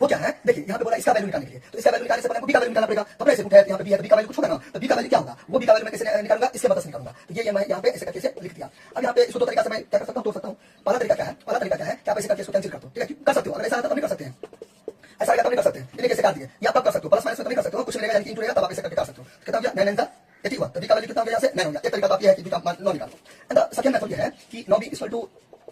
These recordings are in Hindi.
वो क्या है, देखिए यहाँ पे बोला इसका वैल्यू निकालने के लिए, तो इसका वैल्यू निकालने से पहले हमको बी का वैल्यू निकालना पड़ेगा। तो अपने ऐसे पुट है, यहाँ पे बी है तो बी का वैल्यू कुछ होगा ना, तो बी का वैल्यू क्या होगा, वो बी का वैल्यू मैं कैसे निकालूंगा, इसके मदद से निकालूंगा। तो ये मैं यहाँ पे ऐसे करके लिख दिया। अब यहाँ पे इसको दो तरीका से मैं क्या कर सकता हूँ, तोड़ सकता हूँ। पहला तरीका क्या है, पहला तरीका क्या है कि आप ऐसे करके इसको कैंसिल कर दो, ठीक है, कर सकते हो। अगर ऐसा तो नहीं कर सकते हैं, ऐसा तब नहीं कर सकते, इन्हें कैसे काट दिए, या आप कर सकते हो, प्लस माइनस में तो नहीं कर सकते हो, कुछ रहेगा यानी कि इंटू रहेगा, तब आप ऐसे करके काट सकते हो। कितना हो गया, 9 9 80 हुआ, तो बी का वैल्यू कितना हो गया, यहाँ से 9 हो गया। एक तरीका तो आप ये है कि बी का मान 9 निकालो। एंड द सेकंड मेथड ये है कि 9b इक्वल टू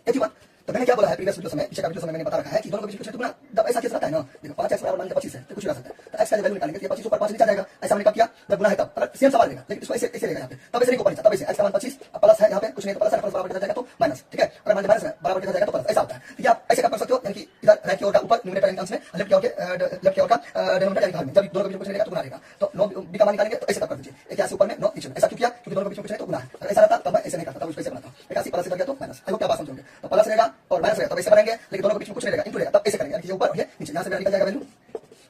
81। तो मैंने क्या बोला है प्रीवियस वीडियो में, पीछे का वीडियो में मैंने बता रखा है कि दोनों के बीच में गुना, जब ऐसा केस रहता है ना, देखो 5x बराबर मान के 25 है, तो कुछ भी आ सकता है, तो x का वैल्यू निकालेंगे तो 25 ऊपर 5 नीचे आ जाएगा। ऐसा हमने कब किया, जब गुना है तब, अगर सेम सवाल लेगा, लेकिन इसको ऐसे ऐसे लेगा यहाँ पे, तब ऐसे नहीं ऊपर नीचे, तब ऐसे x का मान 25 प्लस है यहाँ पे, कुछ नहीं तो प्लस है, प्लस बराबर किया जाएगा तो माइनस, ठीक है। अगर मान लीजिए माइनस है बराबर किया जाएगा तो प्लस, ऐसा होता है। तो ये आप ऐसे कर सकते हो, यानी कि इधर राइट की ओर का ऊपर न्यूमरेटर यानी अंश में, लेफ्ट की ओर का डिनोमिनेटर यानी हर में, जब दोनों के बीच में कुछ नहीं रहेगा तो गुना रहेगा। तो 9b का मान निकालेंगे तो ऐसे तब कर दीजिए, एक यहाँ से ऊपर में 9 नीचे में। ऐसा क्यों किया, क्योंकि दोनों के बीच में कुछ नहीं तो गुना है। अगर ऐसा रहता तब मैं ऐसे नहीं करता, तब उसको ऐसे बनाता, एक ऐसे प्लस इधर गया तो माइनस। आई होप क्या बात समझोगे। तो प्लस रहेगा और माइनस रहेगा, तब ऐसे बनाएंगे, लेकिन दोनों के बीच में कुछ नहीं रहेगा, इंटू रहेगा, तब ऐसे करेंगे, ये ऊपर और ये नीचे, यहाँ से निकल जाएगा वैल्यू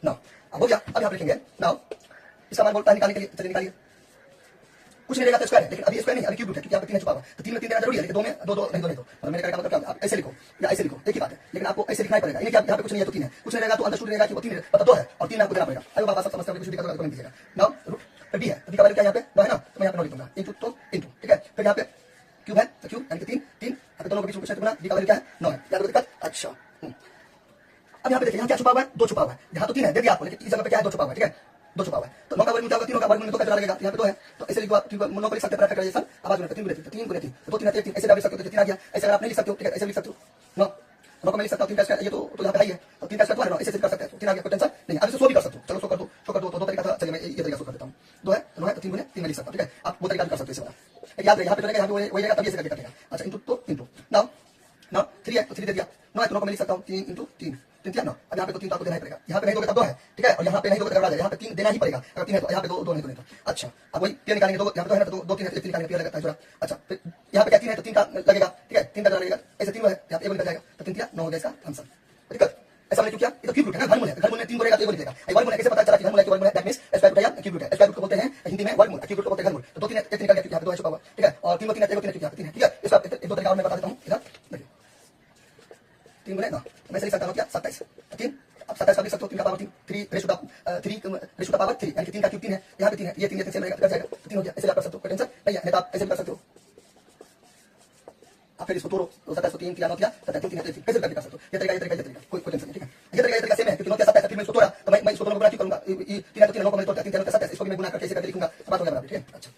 9। अब हो गया, अब यहाँ पे लिखेंगे 9, इसका मान बोलता है निकालने के लिए, चलिए निकालिए। कुछ नहीं रहेगा तो स्क्वायर है, लेकिन अभी स्क्वायर नहीं, अभी क्यूब रूट है, क्योंकि यहाँ पे 3 छुपा हुआ है, तो 3 में 3 देना जरूरी है, लेकिन 2 में 2 2 नहीं, 2 नहीं, तो मैंने कहने का मतलब क्या, आप ऐसे लिखो या ऐसे लिखो, एक ही बात है, लेकिन आपको ऐसे लिखना ही पड़ेगा। इन्हें क्या, यहाँ पे कुछ नहीं है तो 3 है, कुछ नहीं रहेगा तो अंडरस्टूड रहेगा कि वो 3 मतलब 2 है, और 3 आपको देना पड़ेगा। अरे बाबा सब समझते हैं, कुछ दिक्कत होगा तो दीजिएगा। नाउ रूट बी है, बी का वैल्यू क्या यहाँ पे 9 है ना, तो मैं यहाँ पे 9 लिखूंगा, इंटू तो इंटू, ठीक है। फिर यहाँ पे क्यूब है तो क्यूब यानी कि 3 3, यहाँ पे दोनों के बीच में कुछ नहीं तो बी का वैल्यू क्या है 9 है, याद रखो दिक्कत। अच्छा अब यहाँ पे देखिए, यहाँ क्या छुपा हुआ है, 2 छुपा हुआ है, यहाँ तो 3 है दे दिया आपको, लेकिन इस जगह पे क्या है, 2 छुपा हुआ है, ठीक है, 2 छुपा हुआ है। तो 9 का वर्गमूल क्या होगा, 3 का वर्गमूल 2 का चला लगेगा, यहाँ पे 2 है तो ऐसे लिखो आप, 9 को लिख सकते हैं फैक्टराइजेशन, आवाज में 3 गुणे 3 3 गुणे 3, 2 3 3 ऐसे आप लिख सकते हो, तो 3 आ गया। ऐसे आप नहीं लिख सकते हो, ठीक है, ऐसे लिख सकते हो 9 9 को मैं लिख सकता हूँ 3 का स्क्वायर, ये तो यहाँ पे है ही है, तो 3 का स्क्वायर तो है, ऐसे कर सकते हैं, तो 3 आ गया, कोई टेंशन नहीं। अब इसे 100 भी कर सकते हो, चलो 100 कर दो, 100 कर दो, तो 2 तरीका था, चलिए मैं ये तरीका 100 कर देता हूँ। 2 है 9 है तो 3 गुणे 3 में लिख सकता हूँ, ठीक है, आप वो तरीका कर सकते हो, इसे वाला याद रहे, यहाँ पे चलेगा, यहाँ पे वही रहेगा, तब ऐसे करके कटेगा। अच्छा इंटू तो इंटू, नाउ 3 है तो 3 दे दिया, 9 है तो 9 को मैं लिख सकता हूँ 3 इंटू 3 3 9। अब यहाँ पे तो 3 तो आपको देना ही पड़ेगा, यहाँ पे नहीं दोगे तब 2 है, ठीक है, और यहाँ पे नहीं दोगे तब यहाँ पे 3 देना ही पड़ेगा, अगर 3 है तो यहाँ पे 2 नहीं तो नहीं तो। अच्छा अब वही पेड़ निकालेंगे, 2 यहाँ पे 2 है तो 2 3 है, 3 निकालेंगे, पेड़ लगता है जोड़ा। अच्छा फिर यहाँ पे क्या 3 है तो 3 का लगेगा, ठीक है, 3 का लगेगा, ऐसे 3 है यहाँ पे 1 निकल जाएगा, तो 3 3 9 हो गया इसका आंसर। दिक्कत ऐसा मैंने क्यों किया, ये तो क्यूब रूट है ना, वर्गमूल है, वर्गमूल में 3 बोलेगा तो 1 निकलेगा। वर्गमूल है कैसे पता चला कि वर्गमूल है, वर्गमूल है दैट मींस स्क्वायर रूट है या क्यूब रूट है। स्क्वायर रूट को बोलते हैं हिंदी में वर्गमूल, क्यूब रूट को बोलते हैं घनमूल। तो 2 3 1 निकल गया क्योंकि यहाँ पे 2 है छुपा हुआ, ठीक है, और 3 3 है 1 3 यहाँ पे 3 है, ठीक है। इसका एक दो तरीका और मैं बता देता हूँ, इधर देखिए 3 गुणे 9 मैं लिख सकता हूँ क्या 27, 3 अब 27 का लिख सकते हो, 3 का पावर 3 3 रेशो का पावर 3 यानी कि 3 का क्यूब 3 है, यहाँ पे 3 है, ये 3 सेम रहेगा, जाएगा 3 हो गया। ऐसे आप कर सकते हो, कोई टेंशन नहीं है, नहीं तो आप ऐसे कर सकते हो, आप फिर इसको तोड़ो, 27 को 3 किया 9 किया 27 3 3 कैसे करके कर सकते हो, ये तरीका कोई टेंशन नहीं, ठीक है। ये तरीका सेम है, क्योंकि 9 क्या 27 फिर मैं इसको तोड़ा, तो मैं इसको दोनों को गुणा क्यों करूंगा, 3 है तो 3 9 को मैं तोड़ता 3 3 27 इसको भी मैं गुणा करके ऐसे करके लिखूंगा, बात हो गया बराबर, ठीक है। अच्छा